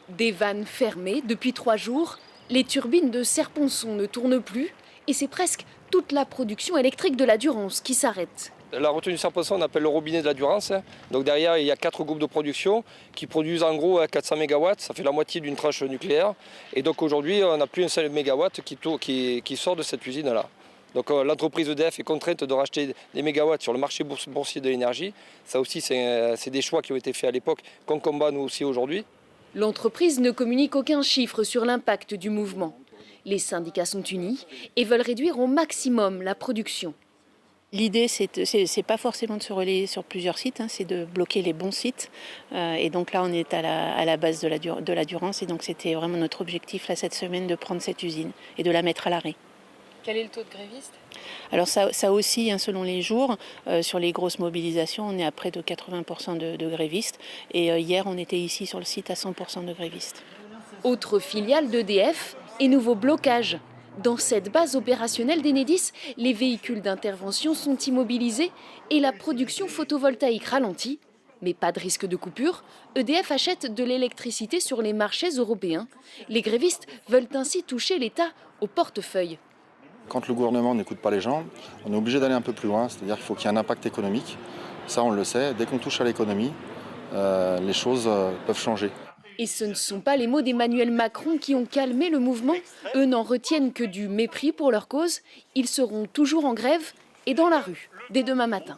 Des vannes fermées depuis 3 jours, les turbines de Serre-Ponçon ne tournent plus et c'est presque toute la production électrique de la Durance qui s'arrête. La retenue du Serre-Ponçon, on appelle le robinet de la Durance. Donc derrière, il y a 4 groupes de production qui produisent en gros 400 MW. Ça fait la moitié d'une tranche nucléaire. Et donc aujourd'hui, on n'a plus un seul mégawatt qui sort de cette usine-là. Donc l'entreprise EDF est contrainte de racheter des mégawatts sur le marché boursier de l'énergie. Ça aussi, c'est des choix qui ont été faits à l'époque, qu'on combat nous aussi aujourd'hui. L'entreprise ne communique aucun chiffre sur l'impact du mouvement. Les syndicats sont unis et veulent réduire au maximum la production. L'idée, c'est pas forcément de se relayer sur plusieurs sites, c'est de bloquer les bons sites. Et donc là, on est à la base de la Durance. Et donc c'était vraiment notre objectif là, cette semaine de prendre cette usine et de la mettre à l'arrêt. Quel est le taux de grévistes ? Alors ça aussi, selon les jours, sur les grosses mobilisations, on est à près de 80% de grévistes. Et hier, on était ici sur le site à 100% de grévistes. Autre filiale d'EDF et nouveau blocage. Dans cette base opérationnelle d'Enedis, les véhicules d'intervention sont immobilisés et la production photovoltaïque ralentit. Mais pas de risque de coupure. EDF achète de l'électricité sur les marchés européens. Les grévistes veulent ainsi toucher l'État au portefeuille. Quand le gouvernement n'écoute pas les gens, on est obligé d'aller un peu plus loin, c'est-à-dire qu'il faut qu'il y ait un impact économique. Ça, on le sait, dès qu'on touche à l'économie, les choses peuvent changer. Et ce ne sont pas les mots d'Emmanuel Macron qui ont calmé le mouvement. Eux n'en retiennent que du mépris pour leur cause. Ils seront toujours en grève et dans la rue dès demain matin.